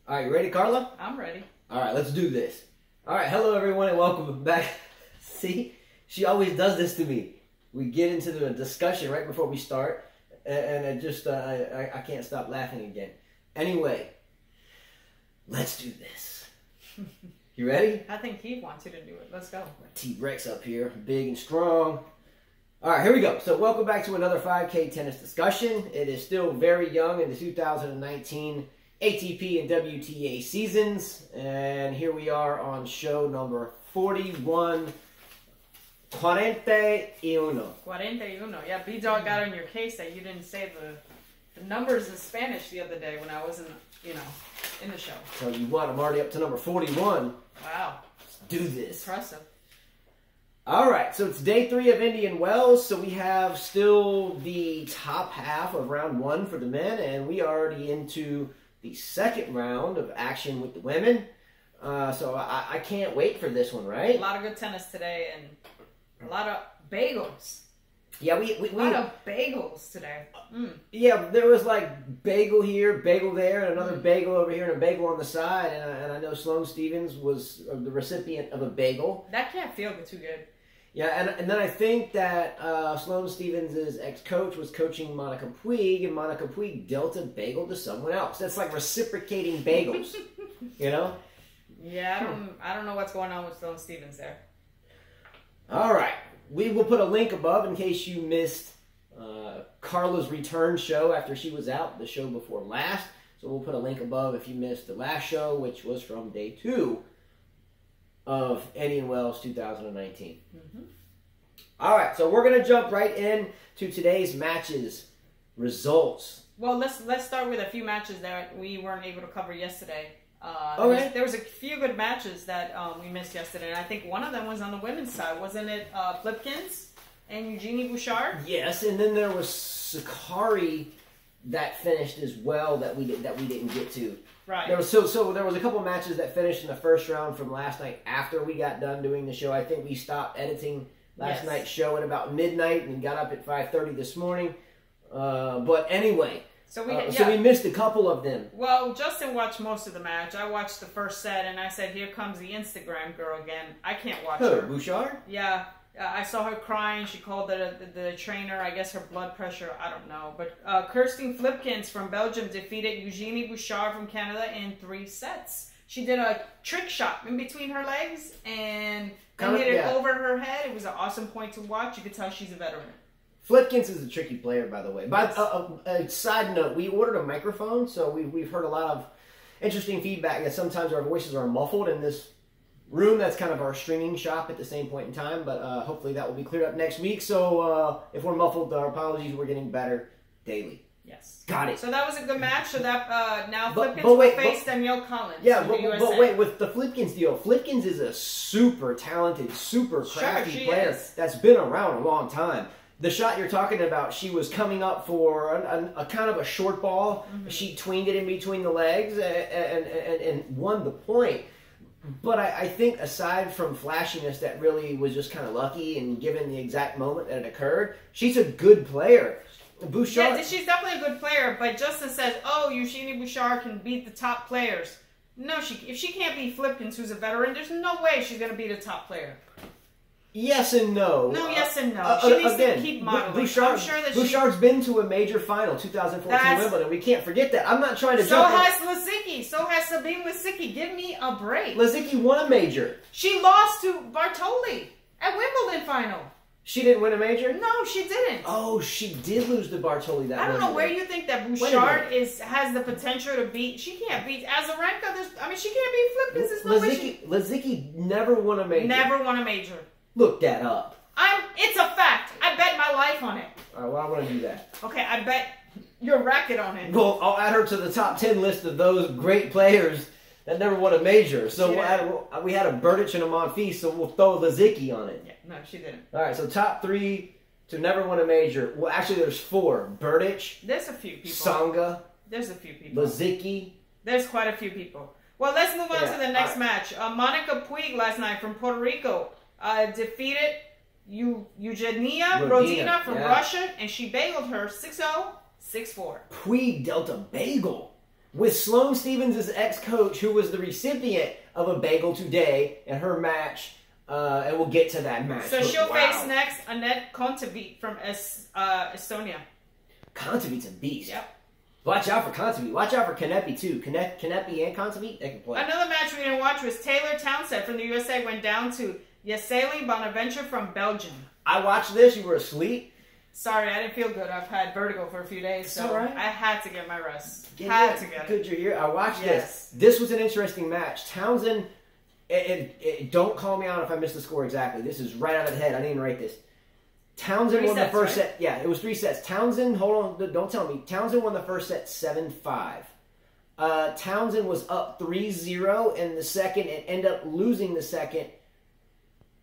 All right, you ready, Carla? I'm ready. All right, let's do this. All right, hello everyone and welcome back. See, she always does this to me. We get into the discussion right before we start, and I can't stop laughing again. Anyway, let's do this. You ready? I think Keith wants you to do it. Let's go. T-Rex up here, big and strong. All right, here we go. So welcome back to another 5K tennis discussion. It is still very young in the 2019 ATP and WTA seasons. And here we are on show number 41. 41. 41. Yeah, B-Dog got on your case that you didn't say the numbers in Spanish the other day when I wasn't, in the show. So you won. I'm already up to number 41. Wow. Let's do this. Impressive. All right, so it's day 3 of Indian Wells, so we have still the top half of round 1 for the men, and we are already into the second round of action with the women. So I can't wait for this one, right? A lot of good tennis today, and a lot of bagels. Yeah, a lot of bagels today. Yeah, there was like bagel here, bagel there, and another bagel over here, and a bagel on the side, and I know Sloane Stevens was the recipient of a bagel. That can't feel too good. Yeah, and then I think that Sloane Stevens' ex-coach was coaching Monica Puig, and Monica Puig dealt a bagel to someone else. That's like reciprocating bagels, you know? Yeah, I don't know what's going on with Sloane Stevens there. All right. We will put a link above in case you missed Carla's return show after she was out, the show before last. So we'll put a link above if you missed the last show, which was from day 2 of Indian Wells 2019. All right, so we're going to jump right in to today's matches results. Well, let's start with a few matches that we weren't able to cover yesterday. Okay. There was a few good matches that we missed yesterday, and I think one of them was on the women's side. Wasn't it Flipkins and Eugenie Bouchard? Yes, and then there was Sakari that finished as well that we didn't get to. Right. There was so there was a couple matches that finished in the first round from last night after we got done doing the show. I think we stopped editing last night's show at about midnight and got up at 5:30 this morning. But anyway. So we missed a couple of them. Well, Justin watched most of the match. I watched the first set, and I said, here comes the Instagram girl again. I can't watch her. Bouchard? Yeah. I saw her crying. She called the trainer, I guess her blood pressure, I don't know. But Kirsten Flipkins from Belgium defeated Eugenie Bouchard from Canada in 3 sets. She did a trick shot in between her legs and hit it over her head. It was an awesome point to watch. You could tell she's a veteran. Flipkins is a tricky player, by the way. But a side note, we ordered a microphone, so we've heard a lot of interesting feedback that sometimes our voices are muffled in this room. That's kind of our streaming shop at the same point in time, but hopefully that will be cleared up next week. So if we're muffled, our apologies. We're getting better daily. Yes. Got it. So that was a good match. So that now Flipkins will face Danielle Collins. Yeah, but wait, with the Flipkins deal, Flipkins is a super talented, super crafty player that's been around a long time. The shot you're talking about, she was coming up for a kind of a short ball. She tweened it in between the legs and won the point. But I think aside from flashiness that really was just kind of lucky and given the exact moment that it occurred, she's a good player. Bouchard, yeah, she's definitely a good player, but Justin says, oh, Eugenie Bouchard can beat the top players. No, if she can't beat Flipkins, who's a veteran, there's no way she's going to beat a top player. Yes and no. No, yes and no. She needs to keep modeling. Bouchard's been to a major final, 2014 Wimbledon. We can't forget that. I'm not trying to jump. So has Lisicki. So has Sabine Lisicki. Give me a break. Lisicki won a major. She lost to Bartoli at Wimbledon final. She didn't win a major? No, she didn't. Oh, she did lose to Bartoli that I don't know where you think that Bouchard has the potential to beat. She can't beat Azarenka. She can't beat Flipkins. There's no way Lisicki never won a major. Never won a major. Look that up. It's a fact. I bet my life on it. All right, well, I want to do that. Okay, I bet your racket on it. Well, I'll add her to the top 10 list of those great players that never won a major. So we had a Berdych and a Monfils, so we'll throw Lisicki on it. Yeah, no, she didn't. All right, so top 3 to never win a major. Well, actually, there's 4. Berdych. There's a few people. Tsonga. There's a few people. Lisicki. There's quite a few people. Well, let's move on to the next match. Monica Puig last night from Puerto Rico defeated Eugenia Rodina from Russia, and she bageled her 6-0, 6-4. Puig dealt a bagel. with Sloane Stevens' ex-coach, who was the recipient of a bagel today in her match. And we'll get to that match. So she'll face next Annette Kontaveit from Estonia. Kontaveit's a beast. Yep. Watch out for Kontaveit. Watch out for Kanepi, too. Kanepi and Kontaveit, they can play. Another match we didn't watch was Taylor Townsend from the USA went down to Yeseli Bonaventure from Belgium. I watched this. You were asleep. Sorry, I didn't feel good. I've had vertigo for a few days, so right. I had to get my rest. Good you're here. I watched this. This was an interesting match. Townsend, don't call me out if I missed the score exactly. This is right out of the head. I didn't even write this. Townsend won the first set. Yeah, it was 3 sets. Townsend, hold on, don't tell me. Townsend won the first set 7-5. Townsend was up 3-0 in the second and ended up losing the second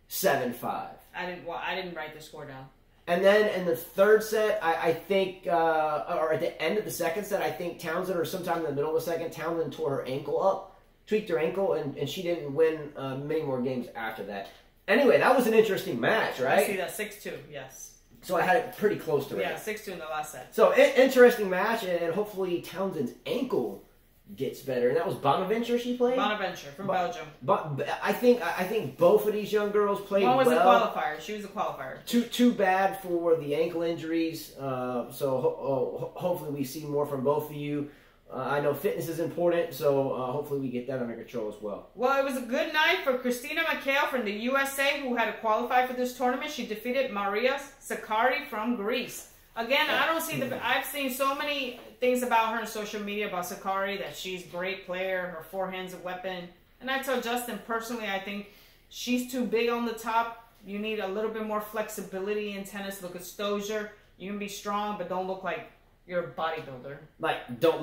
7-5. I didn't write the score down. And then in the third set, I think, or at the end of the second set, I think Townsend, or sometime in the middle of the second, Townsend tore her ankle up, tweaked her ankle, and she didn't win many more games after that. Anyway, that was an interesting match, right? I see that 6-2, yes. So I had it pretty close to it. Yeah, 6-2 in the last set. So interesting match, and hopefully Townsend's ankle gets better. And that was Bonaventure she played? Bonaventure from Belgium. But I think both of these young girls played well. One was a qualifier. She was a qualifier. Too bad for the ankle injuries. So hopefully we see more from both of you. I know fitness is important, so hopefully we get that under control as well. Well, it was a good night for Christina McHale from the USA, who had to qualify for this tournament. She defeated Maria Sakkari from Greece. Again, I don't see I've seen so many things about her on social media about Sakkari, that she's a great player, her forehand's a weapon. And I told Justin, personally, I think she's too big on the top. You need a little bit more flexibility in tennis. Look at Stosur. You can be strong, but don't look like you're a bodybuilder.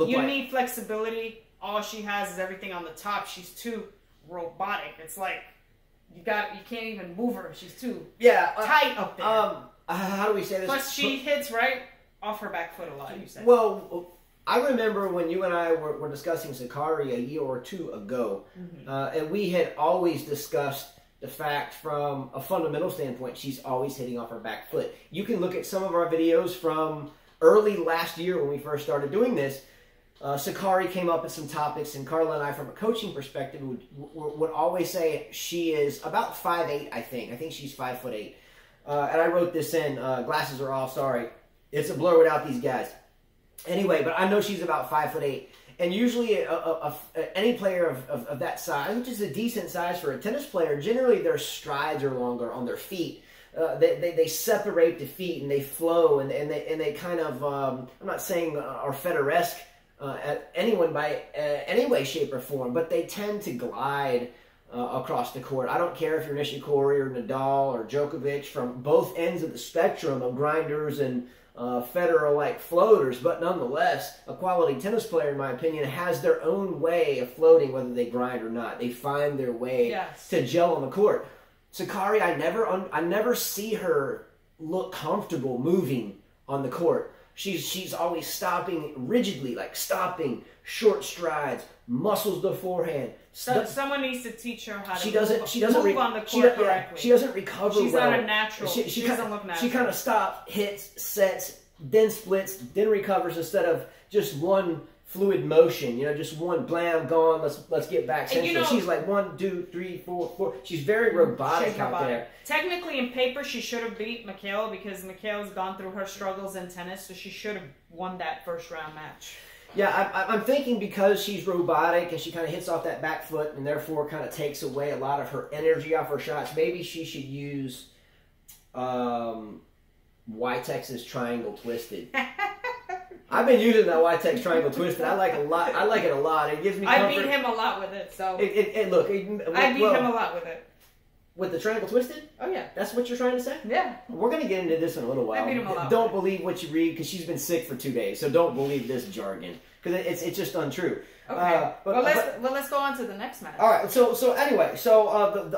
You need flexibility. All she has is everything on the top. She's too robotic. It's like you can't even move her. She's too tight up there. How do we say this? Plus, she hits right off her back foot a lot, you said. Well, I remember when you and I were discussing Sakkari a year or two ago, and we had always discussed the fact from a fundamental standpoint, she's always hitting off her back foot. You can look at some of our videos from early last year when we first started doing this. Sakkari came up with some topics, and Carla and I, from a coaching perspective, would always say she is about 5'8", I think. I think she's 5'8". And I wrote this in. Glasses are off, sorry. It's a blur without these guys. Anyway, but I know she's about 5'8". And usually any player of that size, which is a decent size for a tennis player, generally their strides are longer on their feet. They separate the feet and they flow and they kind of, I'm not saying are Federer-esque at anyone by any way, shape, or form, but they tend to glide across the court. I don't care if you're Nishikori or Nadal or Djokovic, from both ends of the spectrum of grinders and Federer-like floaters, but nonetheless, a quality tennis player, in my opinion, has their own way of floating, whether they grind or not. They find their way to gel on the court. Sakkari, I never see her look comfortable moving on the court. She's always stopping rigidly, like stopping, short strides, muscles the forehand. So someone needs to teach her how to move on the court correctly. She doesn't recover well. She's not a natural. She doesn't look natural. She kind of stops, hits, sets, then splits, then recovers, instead of just one fluid motion. You know, just one blam, gone. Let's get back. She's like 1, 2, 3, 4, 4. She's very robotic out there. Technically, in paper, she should have beat McHale because McHale's gone through her struggles in tennis, so she should have won that first round match. Yeah, I'm thinking because she's robotic and she kind of hits off that back foot and therefore kind of takes away a lot of her energy off her shots, maybe she should use YTEX's Triangle Twisted. I've been using that YTEX Triangle Twisted. I like it a lot. It gives me comfort. I beat him a lot with it, so... I beat him a lot with it. With the Triangle Twisted? Oh, yeah. That's what you're trying to say? Yeah. We're going to get into this in a little while. I beat him a lot. Don't believe what you read, because she's been sick for 2 days, so don't believe this jargon, because it's just untrue. Okay. Let's go on to the next match. All right. So anyway,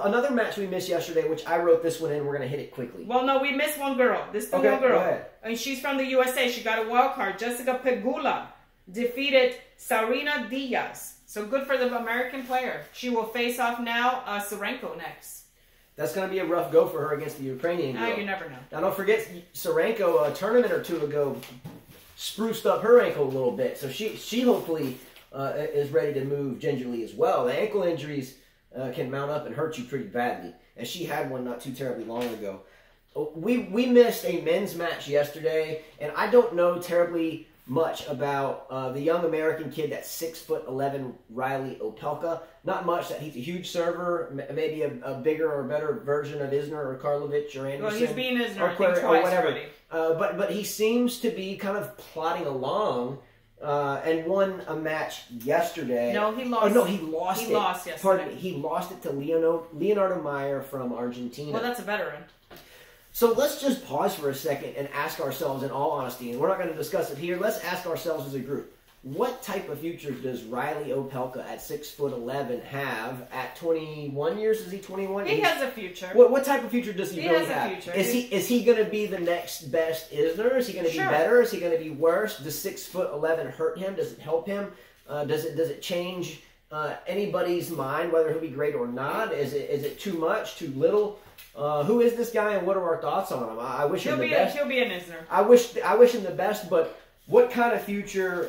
another match we missed yesterday, which I wrote this one in. We're going to hit it quickly. Well, no, we missed one girl. This one girl. Go ahead. And she's from the USA. She got a wild card. Jessica Pegula defeated Sarina Diaz. So good for the American player. She will face off now Sarenko next. That's going to be a rough go for her against the Ukrainian girl. You never know. Now, don't forget, Sarenko, a tournament or two ago, spruced up her ankle a little bit. So she hopefully is ready to move gingerly as well. The ankle injuries can mount up and hurt you pretty badly, and she had one not too terribly long ago. We missed a men's match yesterday, and I don't know terribly much about the young American kid that's 6'11", Riley Opelka. Not much. That he's a huge server, maybe a bigger or better version of Isner or Karlovic or Anderson. Well, he's being Isner, or, I think, or whatever. Already. But he seems to be kind of plodding along. And won a match yesterday. No, he lost. Oh, no, he lost it. He lost yesterday. Pardon me. He lost it to Leonardo Meyer from Argentina. Well, that's a veteran. So let's just pause for a second and ask ourselves, in all honesty, and we're not going to discuss it here, let's ask ourselves as a group, what type of future does Riley Opelka at 6'11" have at 21 years? Is he 21? He has a future. What type of future does he really have? He have? has a future. Is he going to be the next best Isner? Is he going to be better? Is he going to be worse? Does 6'11" hurt him? Does it help him? Does it change anybody's mind whether he'll be great or not? Is it too much? Too little? Who is this guy, and what are our thoughts on him? I wish him the best. He'll be an Isner. I wish him the best, but what kind of future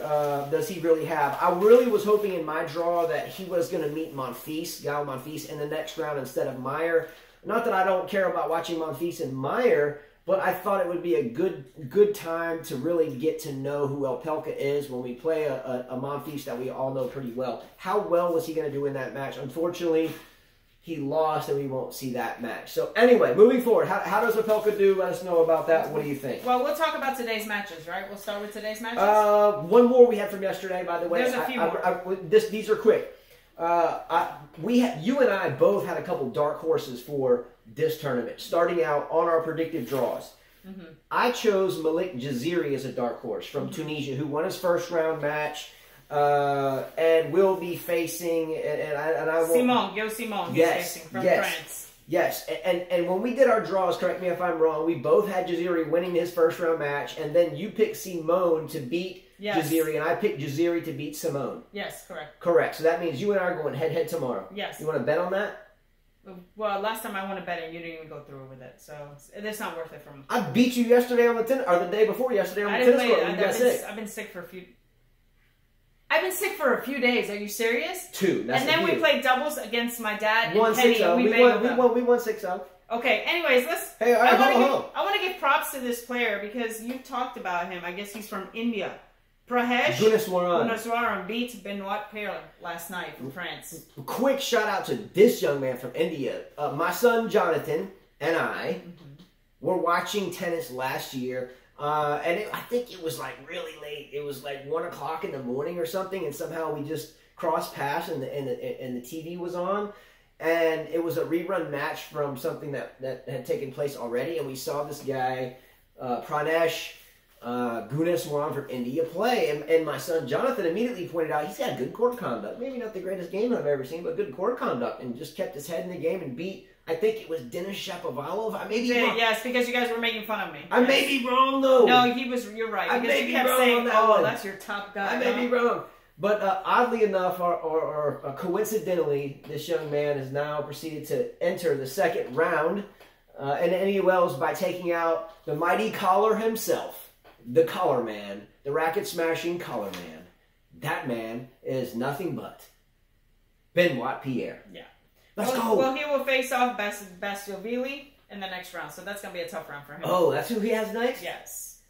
does he really have? I really was hoping in my draw that he was going to meet Gael Monfils in the next round instead of Meyer. Not that I don't care about watching Monfils and Meyer, but I thought it would be a good time to really get to know who Opelka is when we play a Monfils that we all know pretty well. How well was he going to do in that match? Unfortunately, he lost, and we won't see that match. So anyway, moving forward, how does Opelka do? Let us know about that. What do you think? Well, we'll talk about today's matches, right? We'll start with today's matches. One more we had from yesterday, by the way. There's a few more. These are quick. You and I both had a couple dark horses for this tournament, starting out on our predictive draws. Mm-hmm. I chose Malik Jaziri as a dark horse from Tunisia, who won his first round match. And will be facing, and I won't... Simon, he's facing from France. Yes, and when we did our draws, correct me if I'm wrong, we both had Jaziri winning his first round match, and then you picked Simon to beat Jaziri, and I picked Jaziri to beat Simon. Yes, correct. Correct, so that means you and I are going head-to-head tomorrow. Yes. You want to bet on that? Well, last time I won a bet and you didn't even go through with it, so it's not worth it for me. I beat you yesterday on the tennis, or the day before yesterday on the tennis court. I've been sick for a few... I've been sick for a few days. Are you serious? 2. And then we played doubles against my dad and Penny. We won 6-0. Okay. Anyways, let's. Hey, all right, I want to give props to this player because you talked about him. I guess he's from India. Prahesh Gunaswaran beat Benoit Paire last night from France. Quick shout out to this young man from India. My son Jonathan and I were watching tennis last year. I think it was like really late. It was like 1 o'clock in the morning or something, and somehow we just crossed paths, and the TV was on, and it was a rerun match from something that had taken place already, and we saw this guy, Pranesh Gunaswaran from India play, and my son Jonathan immediately pointed out he's got good court conduct. Maybe not the greatest game I've ever seen, but good court conduct, and just kept his head in the game and beat. I think it was Denis Shapovalov. I may be wrong. Yes, because you guys were making fun of me. I may be wrong, though. No, you're right. I because may you kept be wrong saying, on that one. That's your top guy. I may be wrong. But oddly enough, or coincidentally, this young man has now proceeded to enter the second round in NEOLs by taking out the mighty Collar himself, the Collar Man, the racket-smashing Collar Man. That man is nothing but Benoit Paire. Yeah. Let's go. Well, he will face off Bastiovili in the next round, so that's going to be a tough round for him. Oh, that's who he has next? Yes.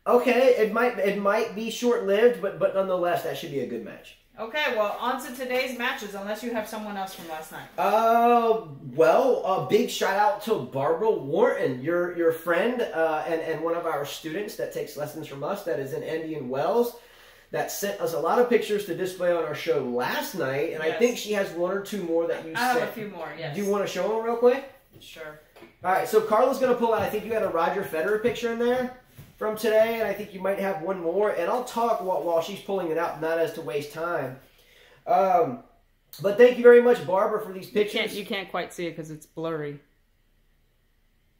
Okay, it might be short-lived, but nonetheless, that should be a good match. Okay, well, on to today's matches, unless you have someone else from last night. Well, a big shout-out to Barbara Wharton, your friend and one of our students that takes lessons from us that is in Indian Wells, that sent us a lot of pictures to display on our show last night, and yes. I think she has 1 or 2 more that you sent. I have a few more, yes. Do you want to show them real quick? Sure. All right, so Carla's going to pull out, I think you had a Roger Federer picture in there from today, and I think you might have 1 more, and I'll talk while she's pulling it out, not as to waste time. But thank you very much, Barbara, for these pictures. You can't quite see it because it's blurry.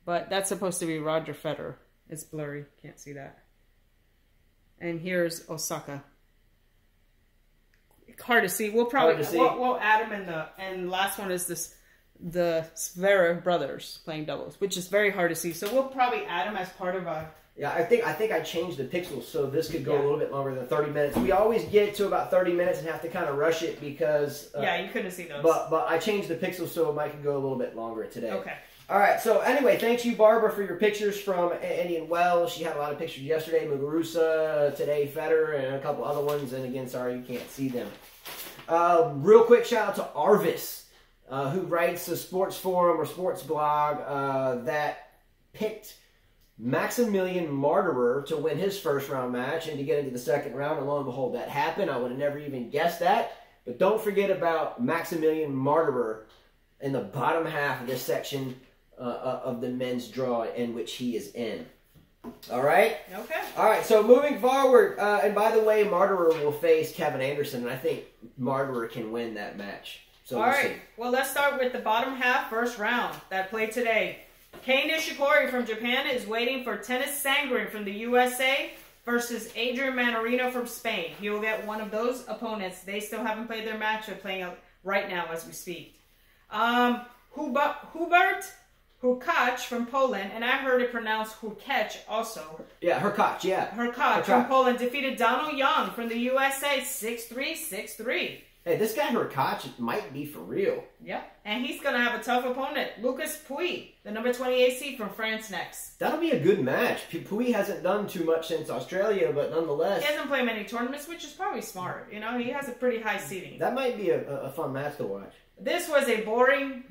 But that's supposed to be Roger Federer. It's blurry. Can't see that. And here's Osaka. Hard to see. We'll probably we'll add them in the and last one is the Zverev brothers playing doubles, which is very hard to see. So we'll probably add them as part of a Yeah, I think I changed the pixels so this could go a little bit longer than 30 minutes. We always get to about 30 minutes and have to kind of rush it because... yeah, you couldn't see those. But I changed the pixels so it might go a little bit longer today. Okay. All right, so anyway, thanks you, Barbara, for your pictures from Indian Wells. She had a lot of pictures yesterday, Muguruza, today Federer, and a couple other ones. And again, sorry you can't see them. Real quick shout out to Arvis, who writes a sports forum or sports blog that picked Maximilian Martyrer to win his first round match and to get into the second round, and lo and behold, that happened. I would have never even guessed that. But don't forget about Maximilian Martyrer in the bottom half of this section of the men's draw in which he is in. All right? Okay. All right, so moving forward, and by the way, Martyrer will face Kevin Anderson, and I think Martyrer can win that match. So all right, well, let's start with the bottom half, first round that played today. Kei Nishikori from Japan is waiting for Tennis Sangren from the USA versus Adrian Manarino from Spain. He will get one of those opponents. They still haven't played their match. They're playing out right now as we speak. Hubert Hurkacz from Poland, and I heard it pronounced Hurkacz also. Yeah, Hurkacz, yeah. Hurkacz from Poland defeated Donald Young from the USA 6-3, 6-3. Hey, this guy Hurkacz might be for real. Yeah, and he's going to have a tough opponent. Lucas Pouille, the number 28 seed from France next. That'll be a good match. Pouille hasn't done too much since Australia, but nonetheless... He hasn't played many tournaments, which is probably smart. You know, he has a pretty high seeding. That might be a fun match to watch. This was a boring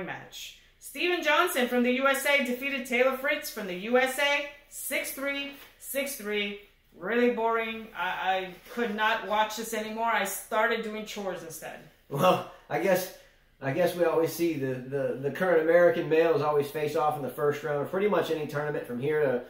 match. Steven Johnson from the USA defeated Taylor Fritz from the USA 6-3, 6-3. Really boring. I could not watch this anymore. I started doing chores instead. Well, I guess we always see the current American males always face off in the first round of pretty much any tournament from here to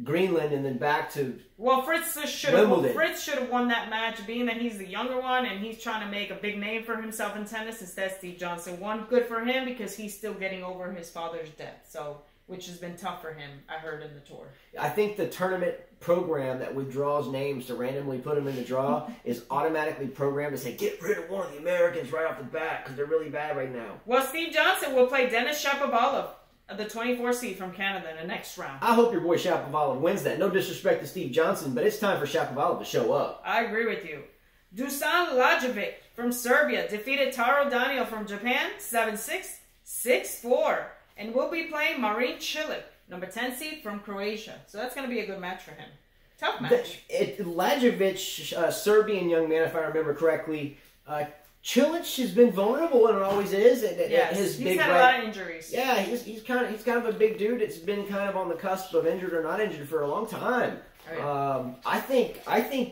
Greenland and then back to Fritz should have won that match, being that he's the younger one and he's trying to make a big name for himself in tennis. Instead, Steve Johnson won. Good for him because he's still getting over his father's death. So, which has been tough for him, I heard in the tour. I think the tournament program that withdraws names to randomly put them in the draw is automatically programmed to say, get rid of one of the Americans right off the bat because they're really bad right now. Well, Steve Johnson will play Denis Shapovalov, the 24 seed from Canada, in the next round. I hope your boy Shapovalov wins that. No disrespect to Steve Johnson, but it's time for Shapovalov to show up. I agree with you. Dusan Lajovic from Serbia defeated Taro Daniel from Japan 7-6, 6-4. And we'll be playing Marin Cilic, number 10 seed from Croatia. So that's going to be a good match for him. Tough match. Lajovic, Serbian young man, if I remember correctly, Cilic has been vulnerable and it always is. Yes, he's had a lot of injuries. Yeah, he's kind of a big dude. It's been kind of on the cusp of injured or not injured for a long time. Right. I think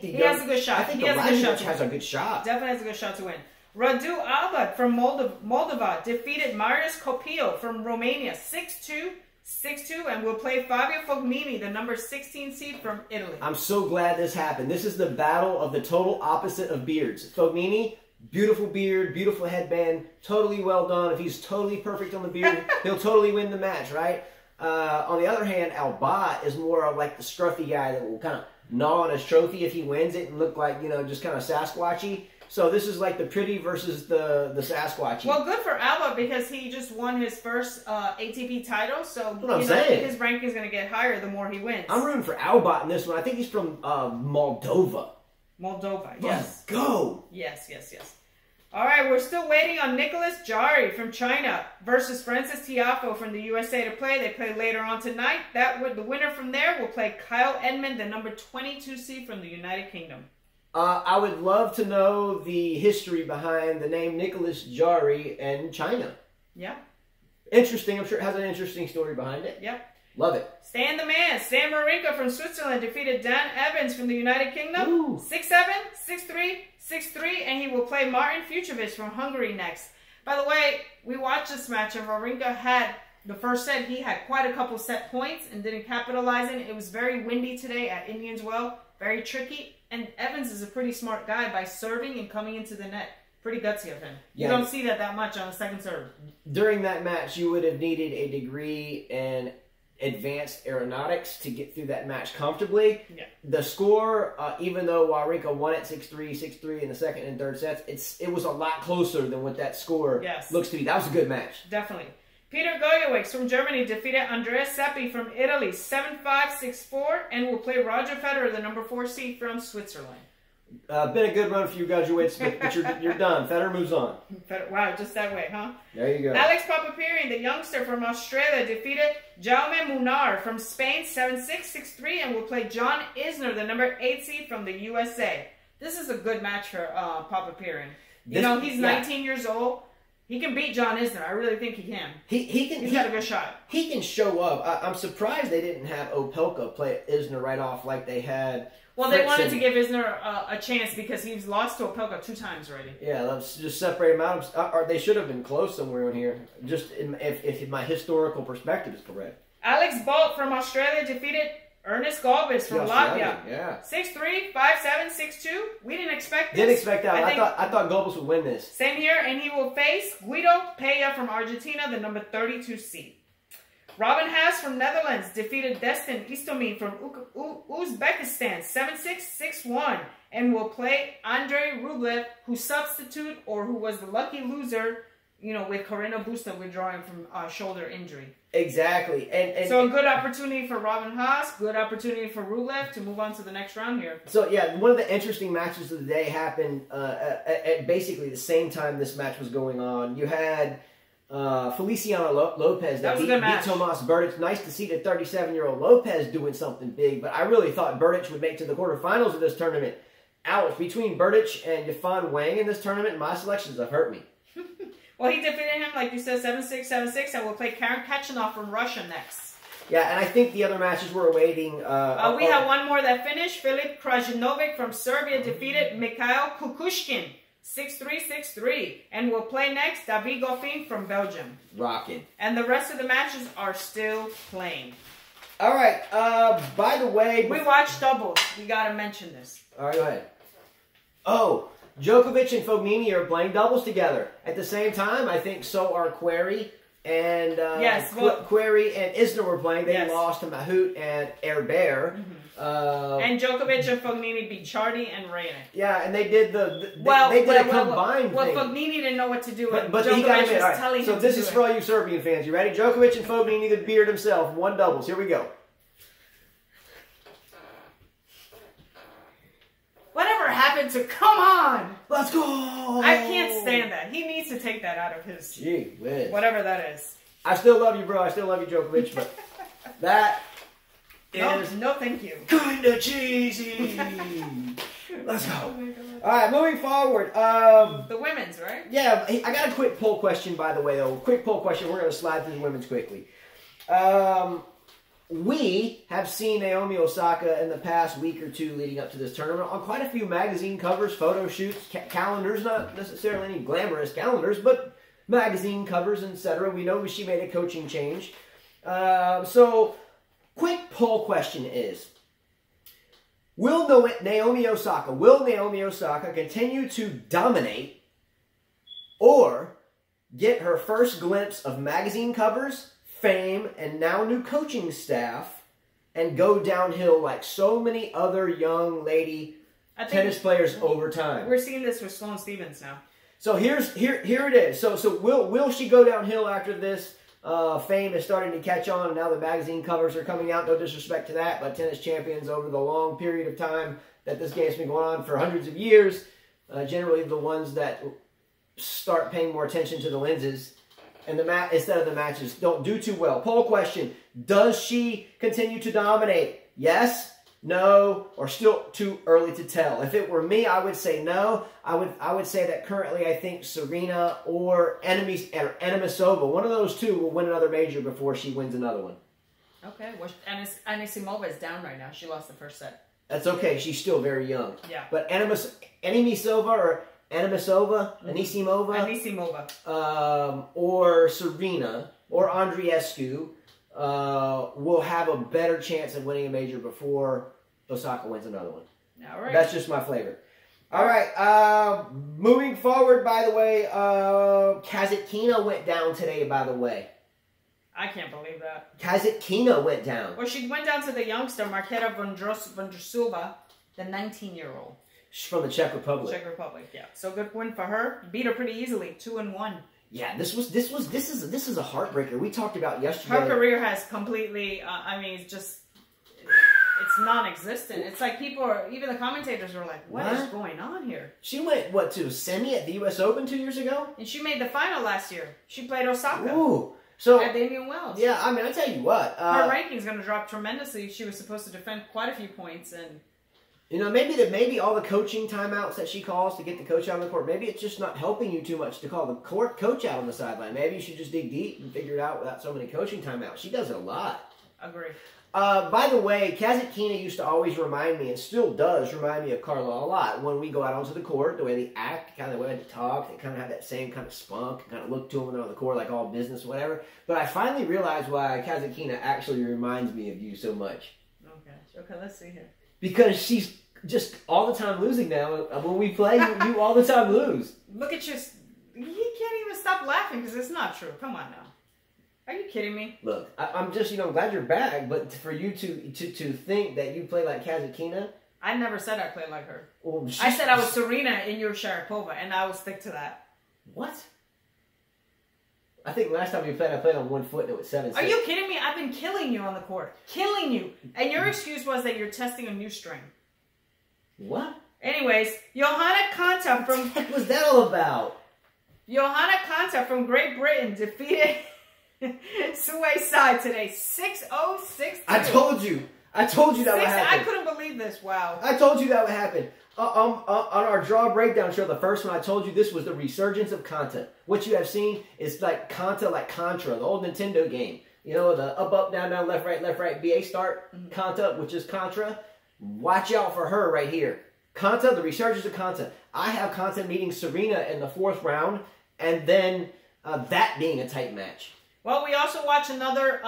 he has a good shot. I think Lajovic has a good shot. Definitely has a good shot to win. Radu Albat from Moldova defeated Marius Copil from Romania 6-2, 6-2, and will play Fabio Fognini, the number 16 seed from Italy. I'm so glad this happened. This is the battle of the total opposite of beards. Fognini, beautiful beard, beautiful headband, totally well done. If he's totally perfect on the beard, he'll totally win the match, right? On the other hand, Albat is more of like the scruffy guy that will kind of gnaw on his trophy if he wins it and look like, just kind of Sasquatchy. So this is like the pretty versus the Sasquatchy. Well, good for Alba because he just won his first ATP title. So his ranking is going to get higher the more he wins. I'm rooting for Alba in this one. I think he's from Moldova. Moldova, yes. Let's go. Yes. All right, we're still waiting on Nicholas Jarry from China versus Francis Tiafoe from the USA to play. They play later on tonight. The winner from there will play Kyle Edmund, the number 22 seed from the United Kingdom. I would love to know the history behind the name Nicholas Jarry and China. Yeah. Interesting. I'm sure it has an interesting story behind it. Yep. Love it. Stan the man. Stan Wawrinka from Switzerland defeated Dan Evans from the United Kingdom. 6-7, 6-3, 6-3, and he will play Martin Fucsovics from Hungary next. By the way, we watched this match, and Wawrinka had the first set. He had quite a couple set points and didn't capitalize on it. It was very windy today at Indians Well. Very tricky. And Evans is a pretty smart guy by serving and coming into the net. Pretty gutsy of him. You don't see that much on the second serve. During that match, you would have needed a degree in advanced aeronautics to get through that match comfortably. Yeah. The score, even though Wawrinka won it 6-3, 6-3 in the second and third sets, it was a lot closer than what that score looks to be. That was a good match. Definitely. Peter Goyowicz from Germany defeated Andrea Seppi from Italy 7-5, 6-4, and will play Roger Federer, the number 4 seed from Switzerland. Been a good run for you, Goyowicz, but you're done. Federer moves on. Wow, just that way, huh? There you go. Alex Papapirian, the youngster from Australia, defeated Jaume Munar from Spain 7-6, 6-3, and will play John Isner, the number 8 seed from the USA. This is a good match for Papapirian. You know, he's 19 years old. He can beat John Isner. I really think he can. He's got a good shot. He can show up. I'm surprised they didn't have Opelka play Isner right off like they had. Well, they wanted to give Isner a chance because he's lost to Opelka 2 times already. Yeah, let's just separate them out. Or they should have been close somewhere in here, just if my historical perspective is correct. Alex Bolt from Australia defeated Ernest Galbis from Latvia. Yeah. 6-3, 5-7, 6-2. We didn't expect this. Didn't expect that. I thought Galbis would win this. Same here, and he will face Guido Peña from Argentina, the number 32 seed. Robin Haas from Netherlands defeated Destin Istomin from Uzbekistan 7-6, 6-1, and will play Andrei Rublev, who substitute or who was the lucky loser, you know, with Carreño Busta withdrawing from shoulder injury. Exactly. And so a good opportunity for Robin Haas, good opportunity for Rublev to move on to the next round here. So, yeah, one of the interesting matches of the day happened at basically the same time this match was going on. You had Feliciano Lopez that beat Tomas Berdych. Nice to see the 37-year-old Lopez doing something big, but I really thought Berdych would make to the quarterfinals of this tournament. Ouch. Between Berdych and Yifan Wang in this tournament, my selections have hurt me. Well, he defeated him, like you said, 7-6, 7-6, and we'll play Karen Kachanov from Russia next. Yeah, and I think the other matches we're awaiting... we have one more that finished. Filip Krajinovic from Serbia defeated Mikhail Kukushkin 6-3, 6-3, and we'll play next David Goffin from Belgium. Rocking. And the rest of the matches are still playing. All right, by the way... We watched doubles. We got to mention this. All right, go ahead. Oh... Djokovic and Fognini are playing doubles together. At the same time, I think so are Querrey and Querrey and Isner were playing. They lost to Mahut and Herbert. And Djokovic and Fognini beat Chardy and Reyne. Yeah, and they did they did a combined thing. Well, Fognini didn't know what to do. But he got him in. Right. Telling him this is for all you Serbian fans. You ready? Djokovic and Fognini, the beard himself, won doubles. Here we go. Whatever happened to come on? Let's go! I can't stand that. He needs to take that out of his... Gee whiz. Whatever that is. I still love you, bro. I still love you, Djokovic, but that is... No, thank you. Kinda cheesy. Let's go. All right, moving forward. The women's, right? Yeah, I got a quick poll question, by the way, though. Quick poll question. We're going to slide through the women's quickly. We have seen Naomi Osaka in the past week or two leading up to this tournament on quite a few magazine covers, photo shoots, calendars, not necessarily any glamorous calendars, but magazine covers, etc. We know she made a coaching change. So, quick poll question is, will Naomi Osaka continue to dominate or get her first glimpse of magazine covers, fame, and now new coaching staff, and go downhill like so many other young lady tennis players over time? We're seeing this with Sloane Stephens now. So here it is. So will she go downhill after this? Fame is starting to catch on, and now the magazine covers are coming out. No disrespect to that, but tennis champions over the long period of time that this game's been going on for hundreds of years, generally the ones that start paying more attention to the lenses and instead of the matches don't do too well. Poll question: does she continue to dominate? Yes, no, or still too early to tell? If it were me, I would say no. I would say that currently I think Serena or Anisimova, one of those two, will win another major before she wins another one. Okay, well, Anisimova is down right now. She lost the first set. That's okay. She's still very young. Yeah. But Anisimova or Serena or Andreescu will have a better chance of winning a major before Osaka wins another one. All right. That's just my flavor. All right. Moving forward, by the way, Kasatkina went down today, by the way. I can't believe that. Kasatkina went down. Well, she went down to the youngster, Marketa Vondrousova, the 19-year-old. She's from the Czech Republic. Czech Republic, yeah. So good win for her. Beat her pretty easily, 2-1. Yeah, this is a heartbreaker. We talked about yesterday. Her career has completely. I mean, it's non-existent. It's like even the commentators are like, what is going on here? She went, to semi at the U.S. Open 2 years ago? And she made the final last year. She played Osaka. Ooh. So, at Damian Wells. Yeah, I mean, I tell you what. Her ranking's going to drop tremendously. She was supposed to defend quite a few points. And maybe all the coaching timeouts that she calls to get the coach out on the court, maybe it's just not helping you too much to call the coach out on the sideline. Maybe you should just dig deep and figure it out without so many coaching timeouts. She does it a lot. Agree. By the way, Kazatkina used to always remind me, and still does remind me of Carla a lot. When we go out onto the court, the way they act, kind of the way they talk, they kind of have that same kind of spunk, kind of look to them when they're on the court, like all business, whatever. But I finally realized why Kazatkina actually reminds me of you so much. Okay, let's see here. Because she's just all the time losing now. When we play, you all the time lose. Look at you. You can't even stop laughing because it's not true. Come on now. Are you kidding me? Look, I'm just, glad you're back, but for you to think that you play like Kazatkina... I never said I played like her. Well, I said I was Serena and you're Sharapova, and I will stick to that. What? I think last time we played, I played on 1 foot and it was 7-6. Are you kidding me? I've been killing you on the court. Killing you. And your excuse was that you're testing a new string. What? Anyways, Johanna Konta from... What was that all about? Johanna Konta from Great Britain defeated... Suwei Sai today, 6-0, 6-2. I told you that would happen. I couldn't believe this. Wow. I told you that would happen. On our draw breakdown show, the first one, I told you this was the resurgence of Konta. What you have seen is like Konta, like Contra, the old Nintendo game. The up, down, down, left, right, BA start, Konta, which is Contra. Watch out for her right here. Konta, the resurgence of Konta. I have Konta meeting Serena in the 4th round, and then that being a tight match. Well, we also watch another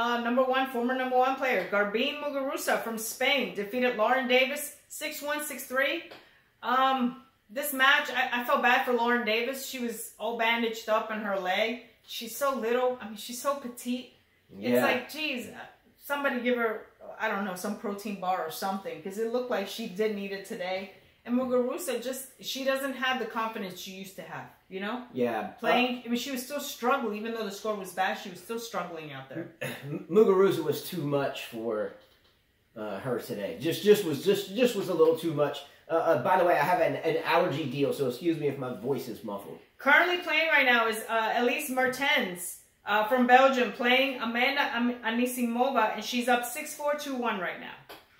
former number one player, Garbine Muguruza from Spain, defeated Lauren Davis 6-1, 6-3. This match, I felt bad for Lauren Davis. She was all bandaged up in her leg. She's so little. I mean, she's so petite. Yeah. It's like, geez, somebody give her, I don't know, some protein bar or something, because it looked like she did need it today. And Muguruza she doesn't have the confidence she used to have, Yeah. Playing, I mean, she was still struggling, even though the score was bad, she was still struggling out there. Muguruza was too much for her today. Just was a little too much. By the way, I have an allergy deal, so excuse me if my voice is muffled. Currently playing right now is Elise Mertens from Belgium, playing Amanda Anisimova, and she's up 6-4, 2-1 right now.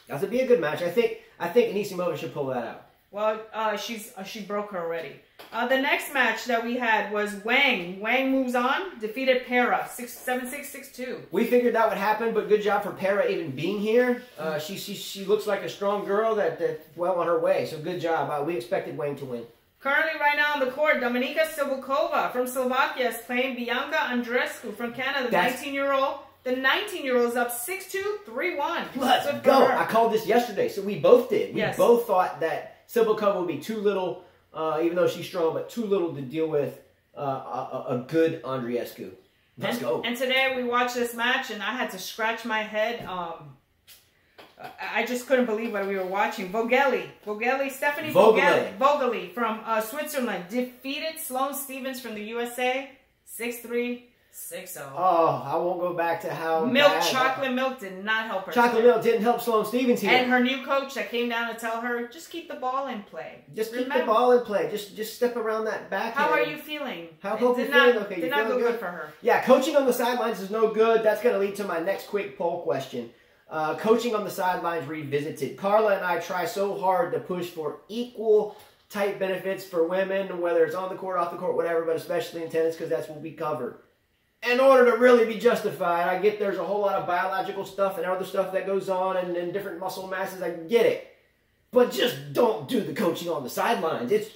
That'll be a good match. I think Anisimova should pull that out. Well, she broke her already. The next match that we had was Wang. Wang moves on, defeated Pera 7-6, 6-2. We figured that would happen, but good job for Pera even being here. She looks like a strong girl that's well on her way. So good job. We expected Wang to win. Currently, right now on the court, Dominika Sivulkova from Slovakia is playing Bianca Andreescu from Canada, the 19-year-old. The 19-year-old is up 6-2, 3-1. Let's go. I called this yesterday, so we both did. We both thought that Sivulkova would be too little, even though she's strong, but too little to deal with a good Andreescu. Let's go. And today we watched this match, and I had to scratch my head. I just couldn't believe what we were watching. Stephanie Vogeli from Switzerland defeated Sloane Stephens from the USA 6-3. 6-0. Oh, I won't go back to how chocolate milk did not help her. Chocolate milk didn't help Sloane Stephens here. And her new coach that came down to tell her, just keep the ball in play. Just keep the ball in play. Just step around that backhand. How are you feeling? How hope you feeling? Okay, did not go good for her. Yeah, coaching on the sidelines is no good. That's going to lead to my next quick poll question. Coaching on the sidelines revisited. Carla and I try so hard to push for equal type benefits for women, whether it's on the court, off the court, whatever, but especially in tennis because that's what we cover. In order to really be justified, I get there's a whole lot of biological stuff and other stuff that goes on and different muscle masses. I get it. But just don't do the coaching on the sidelines. It's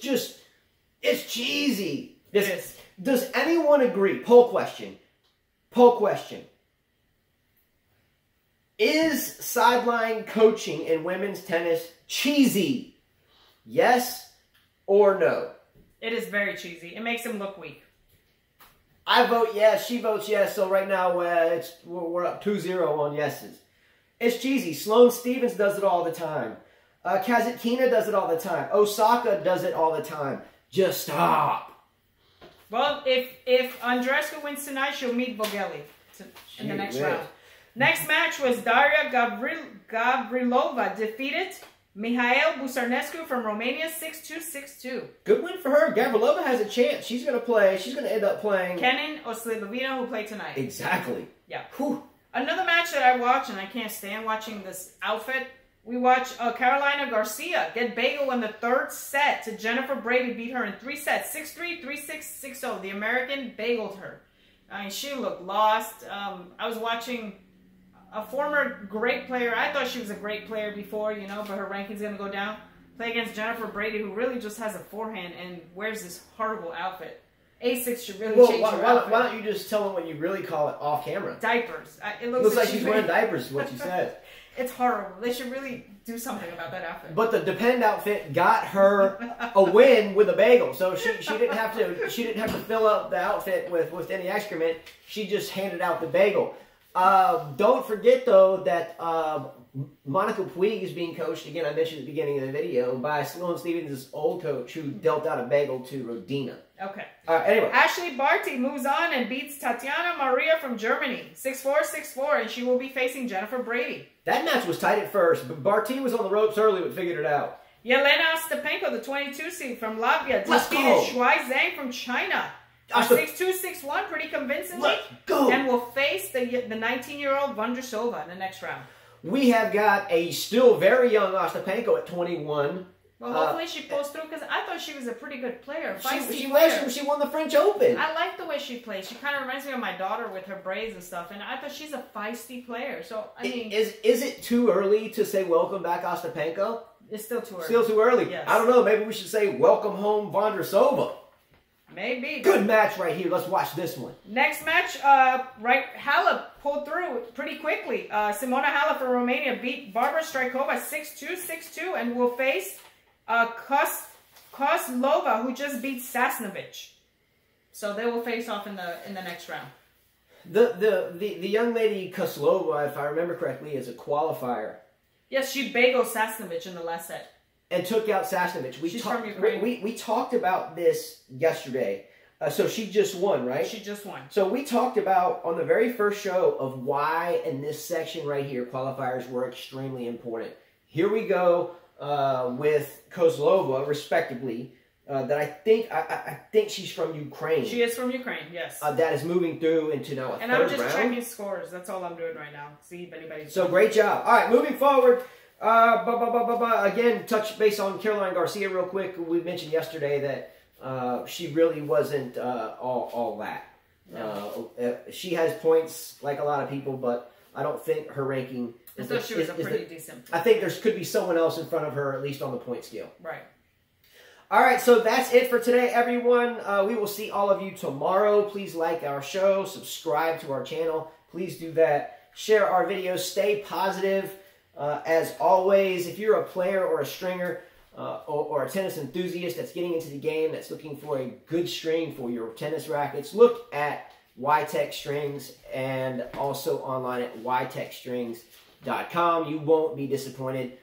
cheesy. Does anyone agree? Poll question. Is sideline coaching in women's tennis cheesy? Yes or no? It is very cheesy. It makes them look weak. I vote yes. She votes yes. So right now we're up 2-0 on yeses. It's cheesy. Sloane Stephens does it all the time. Kazatkina does it all the time. Osaka does it all the time. Just stop. Well, if Andreescu wins tonight, she'll meet Vogelli in the next round. Next match was Daria Gavrilova defeated Mihail Busarnescu from Romania 6-2, 6-2. Good win for her. Gavrilova has a chance. She's going to play. She's going to end up playing Kenin Oslibovina, who played tonight. Exactly. Yeah. Whew. Another match that I watch, and I can't stand watching this outfit. We watch Carolina Garcia get bagel in the third set to Jennifer Brady, beat her in 3 sets, 6-3, 3-6, 6-0. The American bageled her. I mean, she looked lost. I was watching a former great player. I thought she was a great player before, you know, but her ranking's going to go down. Play against Jennifer Brady, who really just has a forehand and wears this horrible outfit. A6 should really change her outfit. Why don't you just tell them what you really call it off camera? Diapers. It looks like she's wearing diapers is what you said. It's horrible. They should really do something about that outfit. But the Depend outfit got her a win with a bagel, so she didn't have to fill up the outfit with any excrement. She just handed out the bagel. Don't forget though that Monica Puig is being coached again. I mentioned at the beginning of the video by Sloane Stevens' old coach, who dealt out a bagel to Rodina. Okay. Anyway, Ashley Barty moves on and beats Tatiana Maria from Germany 6-4, 6-4, and she will be facing Jennifer Brady. That match was tight at first, but Barty was on the ropes early but figured it out. Yelena Ostapenko, the 22 seed from Latvia, defeated Shuai Zhang from China. 6-2, 6-1, pretty convincingly. Let's go. And will face the 19-year-old Vondrousova in the next round. We have got a still very young Ostapenko at 21. Well, hopefully she pulls through, because I thought she was a pretty good player. She won the French Open. I like the way she plays. She kind of reminds me of my daughter with her braids and stuff, and I thought she's a feisty player. So, I mean... Is it too early to say welcome back Ostapenko? It's still too early. Still too early? Yes. I don't know. Maybe we should say welcome home Vondrousova. Maybe. Good match right here. Let's watch this one. Next match, Halep pulled through pretty quickly. Simona Halep from Romania beat Barbara Strykova 6-2, 6-2, and will face Kozlova, who just beat Sasnovich. So they will face off in the next round. The young lady Kozlova, if I remember correctly, is a qualifier. Yes, she bageled Sasnovich in the last set. And took out Sasnovich. She's from Ukraine. We talked about this yesterday. So she just won, right? She just won. So we talked about on the very first show of why in this section right here qualifiers were extremely important. Here we go with Kozlova, respectively. That I think she's from Ukraine. She is from Ukraine, yes. That is moving through into now a third round. And I'm just checking scores. That's all I'm doing right now. See if anybody's... So great job. All right, moving forward. Again, touch base on Caroline Garcia real quick. We mentioned yesterday that she really wasn't all that. No. She has points like a lot of people, but I don't think her ranking I thought she was a pretty decent player. I think there could be someone else in front of her, at least on the point scale. Right. All right, so that's it for today, everyone. We will see all of you tomorrow. Please like our show, subscribe to our channel. Please do that. Share our videos. Stay positive. As always, if you're a player or a stringer or a tennis enthusiast that's getting into the game, that's looking for a good string for your tennis rackets, look at YTEX Strings and also online at ytexstrings.com. You won't be disappointed.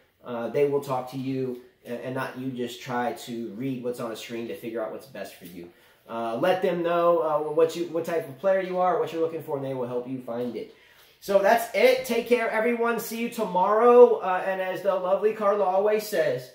They will talk to you and not you just try to read what's on a string to figure out what's best for you. Let them know what type of player you are, what you're looking for, and they will help you find it. So that's it. Take care, everyone. See you tomorrow. And as the lovely Carla always says,